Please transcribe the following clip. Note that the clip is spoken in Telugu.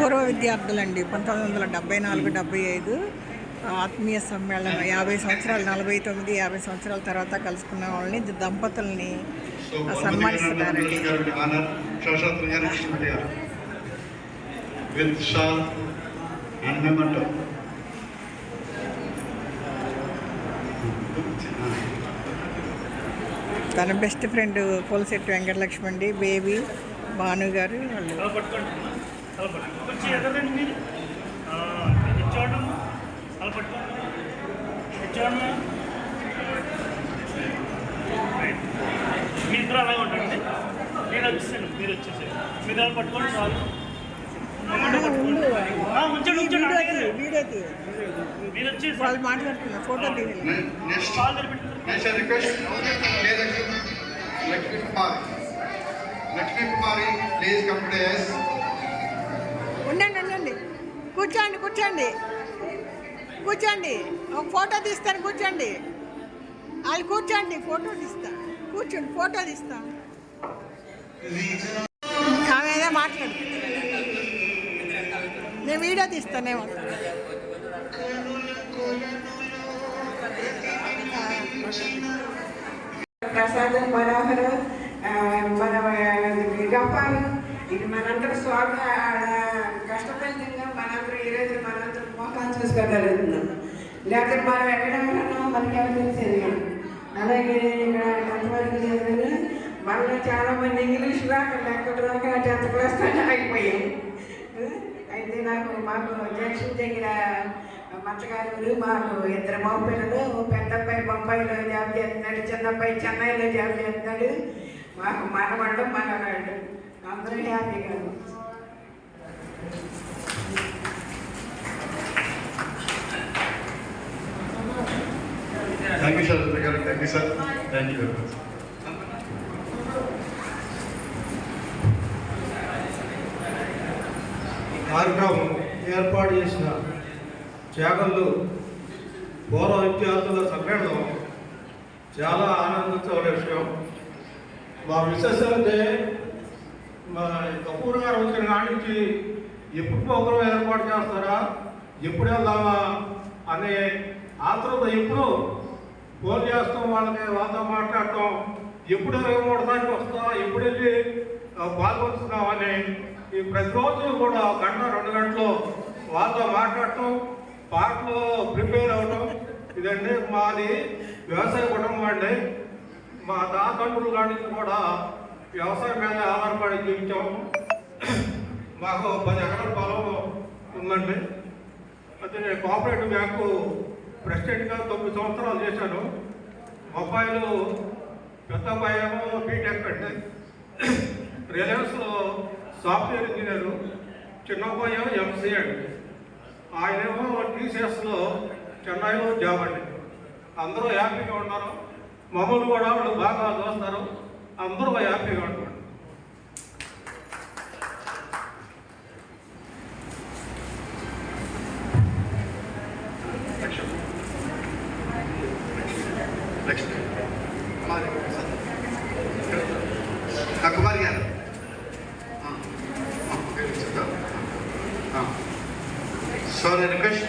పూర్వ విద్యార్థులండి 1974-75 ఆత్మీయ సమ్మేళనం 50 సంవత్సరాలు 49 50 సంవత్సరాల తర్వాత కలుసుకున్న వాళ్ళని దంపతుల్ని సన్మానిస్తున్నారండి. తన బెస్ట్ ఫ్రెండ్ పోలిశెట్టి వెంకటలక్ష్మి అండి, బేబీ భాను గారు వాళ్ళు. మీ ఇద్దరు అలాగే ఉండండి, నేను వచ్చేసాను, మీరు వచ్చేసాను, మీరు అలా పట్టుకోండి చాలు. మీరు వచ్చేసి వాళ్ళు మాట్లాడుతున్నారు, ఫోటో ఉండండి ఉండండి, కూర్చోండి కూర్చోండి కూర్చోండి, ఒక ఫోటో తీస్తాను, కూర్చోండి. వాళ్ళు కూర్చోండి, ఫోటో తీస్తా, కూర్చోండి, ఫోటో తీస్తాం. ఆమె ఏదో మాట్లాడు, నేను వీడియో తీస్తానేమో. ప్రసాదం మనోహరం, మన గొప్పలు, ఇది మనందరూ కష్టఫలితంగా మనందరూ ఈరోజు మనందరూ మోకాలు చూసుకోగలుగుతున్నాం. లేకపోతే మనం ఎక్కడ ఉన్నామో మనకి ఎవరు తెలిసేది. అలాగే ఇక్కడ కొంతవరకు చదివాను, మనలో చాలామంది ఇంగ్లీష్ రాక ఎక్కడ దాకా 10th క్లాస్ ఆగిపోయాం. అయితే మాకు జంక్షన్ దగ్గర మచ్చగారు, మాకు 2 మగపిల్లలు, పెద్ద అబ్బాయి బొంబాయిలో జాబ్ చేస్తున్నాడు, చిన్న అబ్బాయి చెన్నైలో జాబ్ చేస్తున్నాడు. మాకు మనవాళ్ళు మనవాళ్ళు అందరూ హ్యాపీగా. Thank you sir. Thank you sir. Thank you very much. కార్యక్రమం ఏర్పాటు చేసిన చేగళ్ళు పూర్వ విద్యార్థుల సమ్మేళనం చాలా ఆనందించే విషయం. మా విశేషం అంటే మా కపూర్ గారు వచ్చిన కాడి నుంచి ఎప్పుడు ప్రోగ్రాం ఏర్పాటు చేస్తారా, ఎప్పుడు వెళ్దామా అనే ఆతృత, ఎప్పుడు ఫోన్ చేస్తాం వాళ్ళకి, వాళ్ళతో మాట్లాడటం, ఎప్పుడు 23 తారీఖు వస్తా, ఎప్పుడు వెళ్ళి పాల్గొంటున్నామని ఈ ప్రతిరోజు కూడా 1 గంట 2 గంటలు వాళ్ళతో మాట్లాడటం, పాటలు ప్రిపేర్ అవ్వటం. ఇదండి మాది వ్యవసాయ కుటుంబం అండి. మా తాతండ్రుల కాడి నుంచి కూడా వ్యవసాయం మీద ఆధారపడి జీవించాము. మాకు 10 ఎకరాల పొలం ఉందండి. అయితే నేను కోఆపరేటివ్ బ్యాంకు ప్రెసిడెంట్గా 9 సంవత్సరాలు చేశాను. అబ్బాయిలు, పెద్ద అబ్బాయి ఏమో బీటెక్ అండి, రిలయన్స్లో సాఫ్ట్వేర్ ఇంజనీరు, చిన్న అబ్బాయి ఏమో ఎంసీ అండి, ఆయనేమో టీసీఎస్లో చెన్నైలో జాబ్ అండి. అందరూ హ్యాపీగా ఉన్నారు, మమ్మల్ని కూడా వాళ్ళు బాగా చూస్తారు, అందరూ హ్యాపీగా ఉంటారు. కుమార్ గారు సో రిక్వెస్ట్